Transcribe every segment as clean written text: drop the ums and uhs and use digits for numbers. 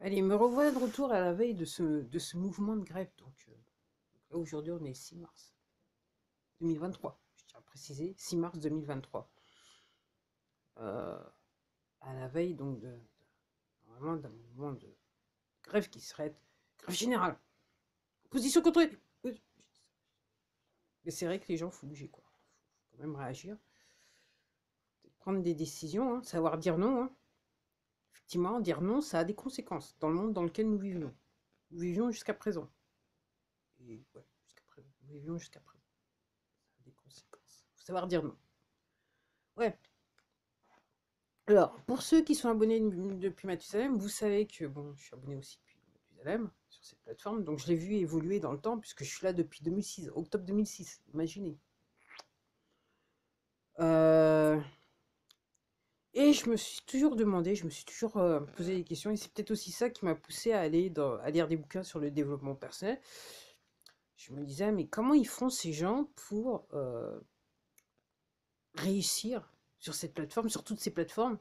Allez, me revoilà de retour à la veille de ce mouvement de grève. Là, aujourd'hui, on est 6 mars 2023. Je tiens à préciser, 6 mars 2023. Euh, à la veille, donc, normalement, d'un mouvement de grève qui serait grève générale. Opposition contre. Mais c'est vrai que les gens, faut bouger, quoi. Faut quand même réagir. Prendre des décisions, hein, savoir dire non. Hein. Effectivement, dire non, ça a des conséquences dans le monde dans lequel nous vivons. Nous vivions jusqu'à présent. Et ouais, jusqu'à présent. Nous vivions jusqu'à présent. Ça a des conséquences. Faut savoir dire non. Ouais. Alors, pour ceux qui sont abonnés depuis Mathusalem, vous savez que bon, je suis abonné aussi depuis Mathusalem sur cette plateforme, donc je l'ai vu évoluer dans le temps puisque je suis là depuis 2006, octobre 2006, imaginez. Euh, et je me suis toujours demandé, je me suis toujours posé des questions, et c'est peut-être aussi ça qui m'a poussé à à lire des bouquins sur le développement personnel. Je me disais, mais comment ils font ces gens pour réussir sur cette plateforme, sur toutes ces plateformes,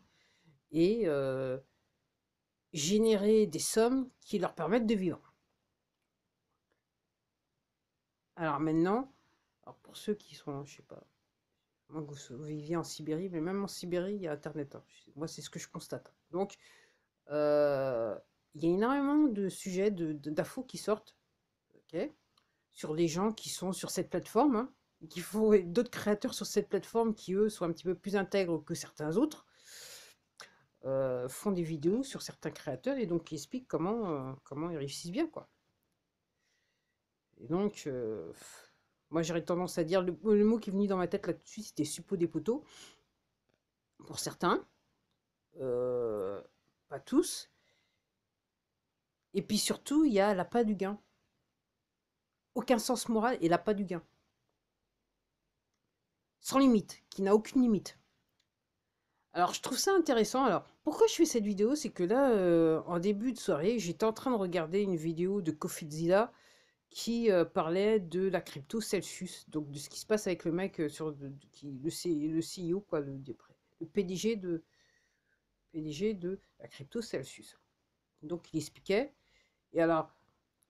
et générer des sommes qui leur permettent de vivre. Alors maintenant, alors pour ceux qui sont, je sais pas, moi vous viviez en Sibérie, mais même en Sibérie, il y a Internet. Hein. Moi, c'est ce que je constate. Donc, euh, il y a énormément de sujets, d'infos qui sortent, ok, sur les gens qui sont sur cette plateforme, hein, et qui font d'autres créateurs sur cette plateforme qui, eux, sont un petit peu plus intègres que certains autres, font des vidéos sur certains créateurs et donc qui expliquent comment ils réussissent bien, quoi. Et donc, moi j'aurais tendance à dire, le mot qui est venu dans ma tête là tout de suite, c'était suppôt des poteaux, pour certains, euh, pas tous. Et puis surtout, il y a l'appât du gain. Aucun sens moral et l'appât du gain. Sans limite, qui n'a aucune limite. Alors je trouve ça intéressant. Alors pourquoi je fais cette vidéo? C'est que là, en début de soirée, j'étais en train de regarder une vidéo de Cofizilla qui parlait de la crypto Celsius, donc de ce qui se passe avec le mec le CEO, quoi, le PDG de la crypto Celsius. Donc il expliquait, et alors,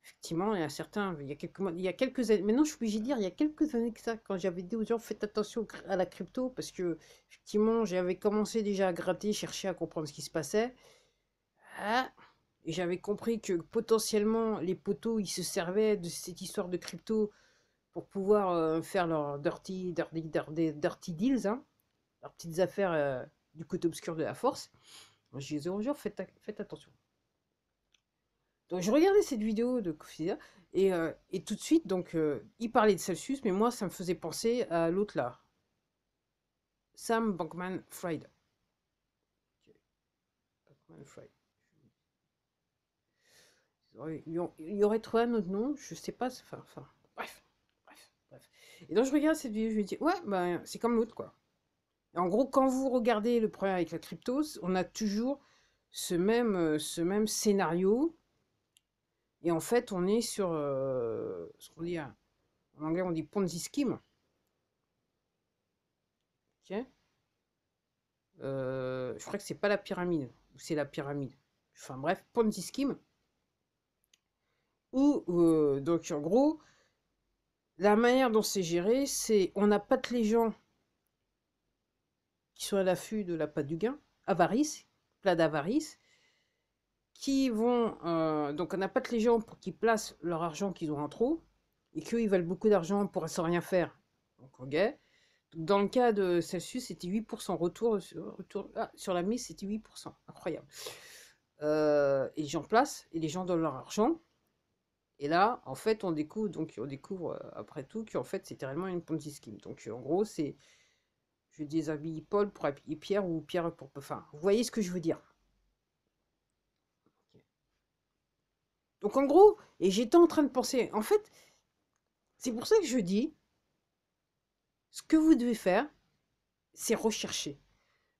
effectivement, il y a certains, il y a quelques mois, il y a quelques années, maintenant je suis obligé de dire, il y a quelques années que ça, quand j'avais dit aux gens, faites attention à la crypto, parce que, effectivement, j'avais commencé déjà à gratter, chercher à comprendre ce qui se passait. Ah, et j'avais compris que potentiellement, les poteaux, ils se servaient de cette histoire de crypto pour pouvoir faire leurs dirty deals, hein, leurs petites affaires du côté obscur de la force. Moi, je disais aux gens, faites attention. Donc, je regardais cette vidéo de Kofida et tout de suite, donc, il parlait de Celsius, mais moi, ça me faisait penser à l'autre là, Sam Bankman-Fried. Bankman-Fried. Il y aurait trouvé un autre nom, je sais pas, bref, bref. Et donc, je regarde cette vidéo, je me dis, ouais, ben, c'est comme l'autre, quoi. Et en gros, quand vous regardez le problème avec la crypto, on a toujours ce même scénario. Et en fait, on est sur ce qu'on dit en anglais, on dit Ponzi scheme. Ok. Je crois que c'est pas la pyramide, ou c'est la pyramide. Enfin bref, Ponzi scheme. Où, donc en gros, la manière dont c'est géré, c'est on n'a pas de les gens qui sont à l'affût de la pâte du gain, avarice, plat d'avarice, qui vont. Donc on n'a pas de les gens pour qu'ils placent leur argent qu'ils ont en trop, et qu'eux, ils veulent beaucoup d'argent pour sans rien faire. Donc, ok. Dans le cas de Celsius, c'était 8%. Sur la mise, c'était 8%. Incroyable. Et les gens placent, et les gens donnent leur argent. Et là, en fait, on découvre après tout qu'en fait, c'était réellement une Ponzi scheme. Donc, en gros, c'est je déshabille Paul pour habiller Pierre ou Pierre pour. Enfin, vous voyez ce que je veux dire. Donc, en gros, et j'étais en train de penser, en fait, c'est pour ça que je dis, ce que vous devez faire, c'est rechercher.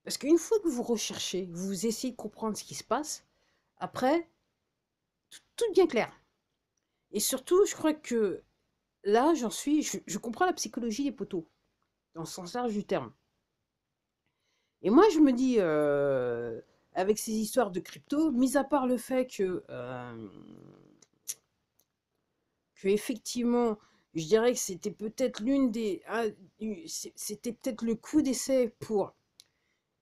Parce qu'une fois que vous recherchez, vous essayez de comprendre ce qui se passe, après, tout devient clair. Et surtout, je crois que là, je comprends la psychologie des poteaux, dans le sens large du terme. Et moi, je me dis, avec ces histoires de crypto, mis à part le fait que effectivement, je dirais que c'était peut-être c'était peut-être le coup d'essai pour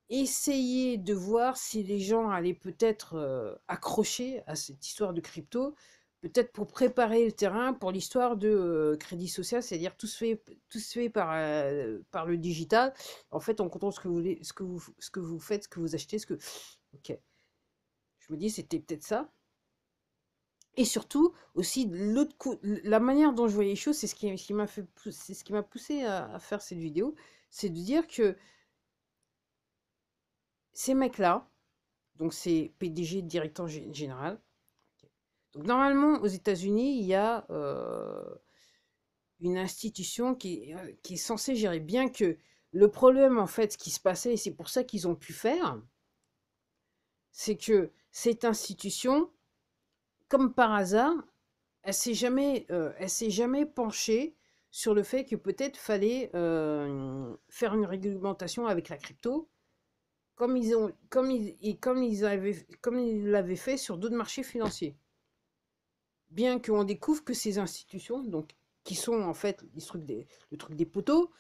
essayer de voir si les gens allaient peut-être accrocher à cette histoire de crypto, peut-être pour préparer le terrain pour l'histoire de crédit social, c'est-à-dire tout se fait par le digital. En fait, on contrôle ce que vous voulez, ce que vous faites, ce que vous achetez, Ok. Je me dis, c'était peut-être ça. Et surtout, aussi, la manière dont je voyais les choses, c'est ce qui m'a poussé à faire cette vidéo, c'est de dire que ces mecs-là, donc c'est PDG, directeur général. Donc normalement, aux États-Unis, il y a une institution qui est censée gérer, bien que le problème, en fait, ce qui se passait, et c'est pour ça qu'ils ont pu faire, c'est que cette institution, comme par hasard, elle s'est jamais penchée sur le fait que peut-être fallait faire une réglementation avec la crypto, comme ils l'avaient fait sur d'autres marchés financiers. Bien qu'on découvre que ces institutions, donc qui sont en fait le truc des poteaux,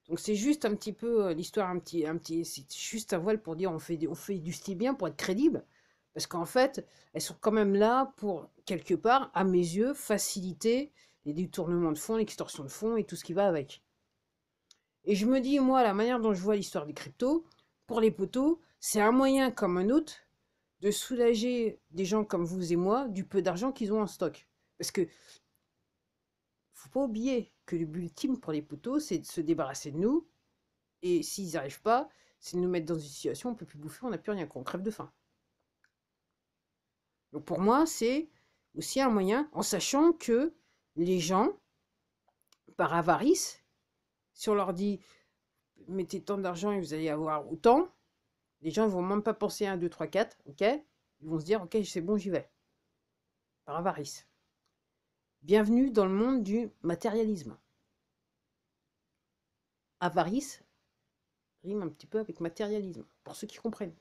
donc c'est juste un petit peu l'histoire c'est juste un voile pour dire on fait du style bien pour être crédible, parce qu'en fait elles sont quand même là pour quelque part, à mes yeux, faciliter les détournements de fonds, l'extorsion de fonds et tout ce qui va avec. Et je me dis, moi, la manière dont je vois l'histoire des cryptos, pour les poteaux, c'est un moyen comme un autre de soulager des gens comme vous et moi du peu d'argent qu'ils ont en stock. Parce que faut pas oublier que le but ultime pour les poteaux, c'est de se débarrasser de nous. Et s'ils n'y arrivent pas, c'est de nous mettre dans une situation où on ne peut plus bouffer, on n'a plus rien, qu'on crève de faim. Donc pour moi, c'est aussi un moyen, en sachant que les gens, par avarice, si on leur dit mettez tant d'argent et vous allez avoir autant, les gens ne vont même pas penser à 1, 2, 3, 4, ok? Ils vont se dire ok, c'est bon, j'y vais. Par avarice. Bienvenue dans le monde du matérialisme. Avarice rime un petit peu avec matérialisme, pour ceux qui comprennent.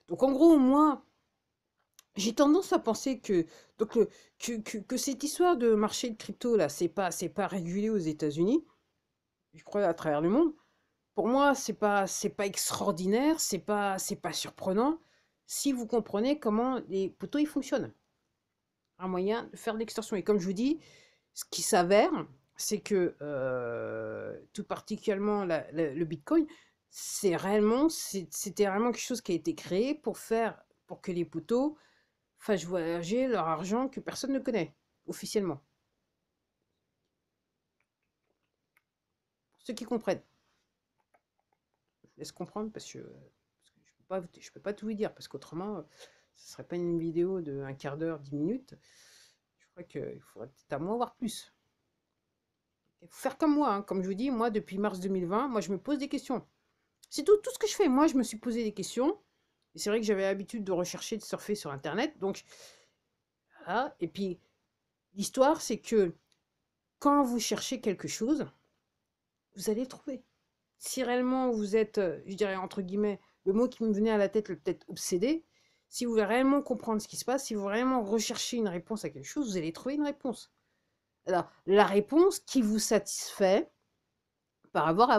Donc en gros, moi, j'ai tendance à penser que cette histoire de marché de crypto, là, c'est pas régulé aux États-Unis, je crois à travers le monde. Pour moi, c'est pas extraordinaire, c'est pas surprenant, si vous comprenez comment les poteaux ils fonctionnent. Un moyen de faire de l'extorsion. Et comme je vous dis, ce qui s'avère, c'est que tout particulièrement le Bitcoin, c'était réellement quelque chose qui a été créé pour que les poteaux fassent voyager leur argent que personne ne connaît officiellement. Pour ceux qui comprennent, je laisse comprendre parce que je peux pas tout vous dire parce qu'autrement, ce serait pas une vidéo de 1/4 d'heure, 10 minutes. Je crois qu'il faudrait peut-être à moi voir plus. Il faut faire comme moi, hein. Comme je vous dis, moi, depuis mars 2020, moi, je me pose des questions. C'est tout ce que je fais. Moi, je me suis posé des questions. Et c'est vrai que j'avais l'habitude de rechercher, de surfer sur Internet. Donc, voilà. Et puis, l'histoire, c'est que quand vous cherchez quelque chose, vous allez le trouver. Si réellement vous êtes, je dirais entre guillemets, le mot qui me venait à la tête, peut-être obsédé, si vous voulez réellement comprendre ce qui se passe, si vous voulez réellement rechercher une réponse à quelque chose, vous allez trouver une réponse. Alors, la réponse qui vous satisfait par rapport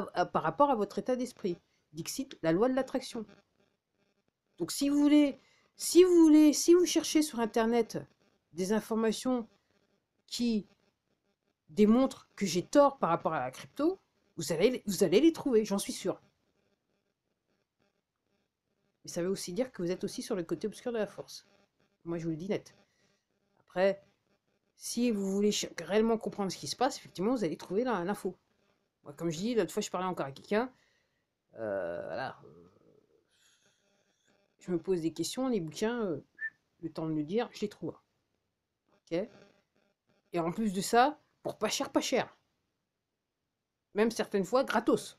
à votre état d'esprit. Dixit, la loi de l'attraction. Donc si vous cherchez sur Internet des informations qui démontrent que j'ai tort par rapport à la crypto, vous allez les trouver, j'en suis sûr. Mais ça veut aussi dire que vous êtes aussi sur le côté obscur de la force. Moi, je vous le dis net. Après, si vous voulez réellement comprendre ce qui se passe, effectivement, vous allez trouver l'info. Comme je dis, l'autre fois, je parlais encore à quelqu'un. Voilà. Je me pose des questions, les bouquins, le temps de le dire, je les trouve. Ok. Et en plus de ça, pour pas cher, pas cher. Même certaines fois, gratos.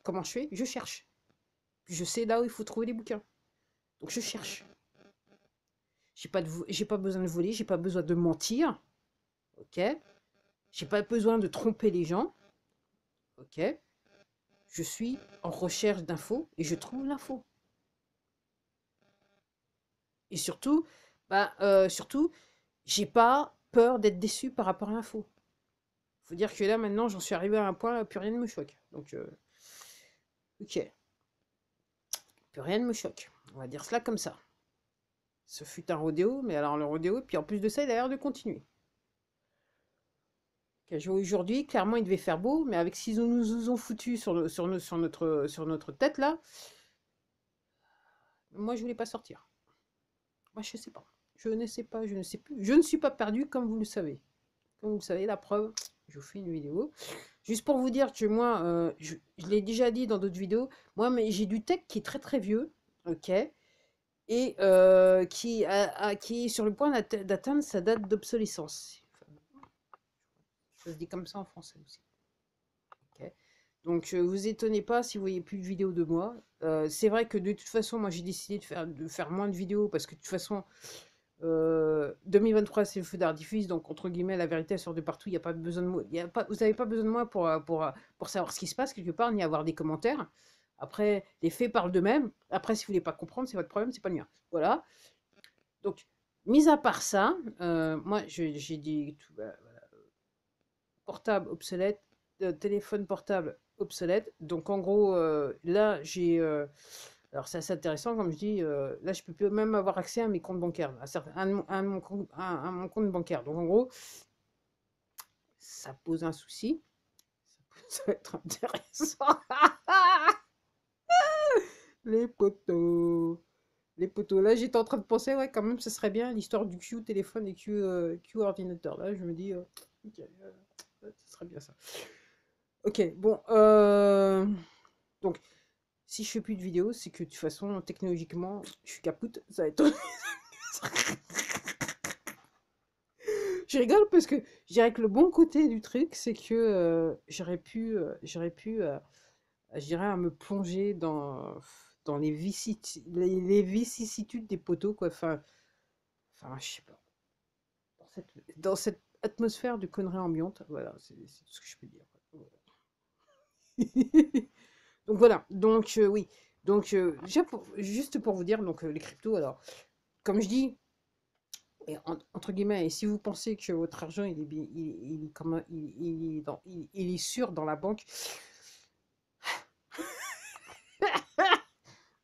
Comment je fais? Je cherche. Puis je sais là où il faut trouver les bouquins. Donc je cherche. J'ai pas besoin de voler, j'ai pas besoin de mentir. Ok. J'ai pas besoin de tromper les gens. Ok. je suis en recherche d'infos et je trouve l'info. Et surtout, surtout, j'ai pas peur d'être déçu par rapport à l'info. Faut dire que là, maintenant, j'en suis arrivé à un point, là, plus rien ne me choque. Donc, ok. Plus rien ne me choque. On va dire cela comme ça. Ce fut un rodéo, mais alors le rodéo, puis en plus de ça, il a l'air de continuer. Aujourd'hui, clairement, il devait faire beau, mais avec ce qu'ils nous ont foutu sur notre tête, là, moi, je voulais pas sortir. Moi, je sais pas. Je ne sais pas, je ne sais plus. Je ne suis pas perdu, comme vous le savez. Comme vous le savez, la preuve, je vous fais une vidéo. Juste pour vous dire que moi, je l'ai déjà dit dans d'autres vidéos, moi, mais j'ai du tech qui est très très vieux, ok, et qui est sur le point d'atteindre sa date d'obsolescence. Ça se dit comme ça en français aussi. Ok. Donc, vous étonnez pas si vous voyez plus de vidéos de moi. C'est vrai que de toute façon, moi, j'ai décidé de faire moins de vidéos parce que de toute façon, 2023, c'est le feu d'artifice, donc entre guillemets, la vérité elle sort de partout. Il y a pas besoin de moi. Vous n'avez pas besoin de moi pour savoir ce qui se passe quelque part, ni avoir des commentaires. Après, les faits parlent d'eux-mêmes. Après, si vous voulez pas comprendre, c'est votre problème, c'est pas le mien. Voilà. Donc, mis à part ça, moi, j'ai dit tout, voilà, portable obsolète, téléphone portable obsolète. Donc, en gros, là, j'ai alors c'est assez intéressant, comme je dis, là je peux plus même avoir accès à mes comptes bancaires, à mon compte bancaire. Donc en gros, ça pose un souci. Ça va être intéressant. Les poteaux. Les poteaux. Là j'étais en train de penser, ouais, quand même, ce serait bien l'histoire du Q téléphone et Q ordinateur. Là je me dis, ok, ce serait bien ça. Ok, bon. Donc, si je fais plus de vidéos, c'est que de toute façon, technologiquement, je suis capoute. Ça va être. Je rigole parce que je dirais que le bon côté du truc, c'est que j'aurais pu, je dirais, à me plonger dans les vicissitudes des poteaux, quoi. Enfin, je sais pas. Dans cette atmosphère de conneries ambiante, voilà, c'est tout ce que je peux dire. Voilà. Donc voilà, donc oui. Donc, juste pour vous dire, donc les cryptos, alors, comme je dis, et entre guillemets, et si vous pensez que votre argent il est comme il est sûr dans la banque,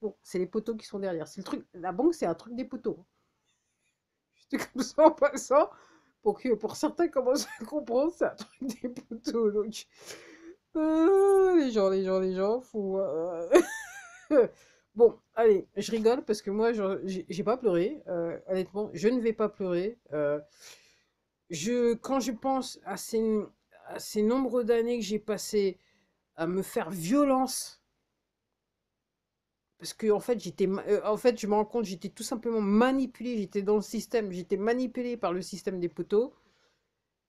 bon, c'est les poteaux qui sont derrière. C'est le truc, la banque, c'est un truc des poteaux. Juste comme ça en passant, pour certains commencent à comprendre, c'est un truc des poteaux. Donc, les gens, faut. Bon, allez, je rigole parce que moi, j'ai pas pleuré. Honnêtement, je ne vais pas pleurer. Quand je pense à ces nombres d'années que j'ai passé à me faire violence, parce que en fait, je me rends compte, j'étais tout simplement manipulé, j'étais dans le système, j'étais manipulé par le système des poteaux.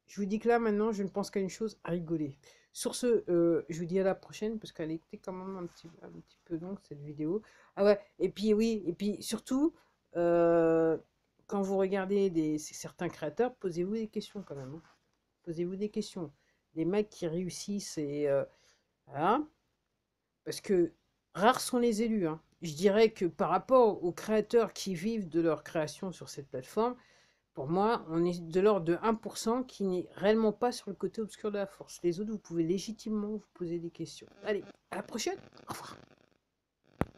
Je vous dis que là, maintenant, je ne pense qu'à une chose, à rigoler. Sur ce, je vous dis à la prochaine, parce qu'elle était quand même un petit peu longue, cette vidéo. Ah ouais, et puis oui, et puis surtout, quand vous regardez certains créateurs, posez-vous des questions quand même, hein. Posez-vous des questions. Les mecs qui réussissent et voilà, parce que rares sont les élus, hein. Je dirais que par rapport aux créateurs qui vivent de leur création sur cette plateforme, pour moi, on est de l'ordre de 1% qui n'est réellement pas sur le côté obscur de la force. Les autres, vous pouvez légitimement vous poser des questions. Allez, à la prochaine. Au revoir.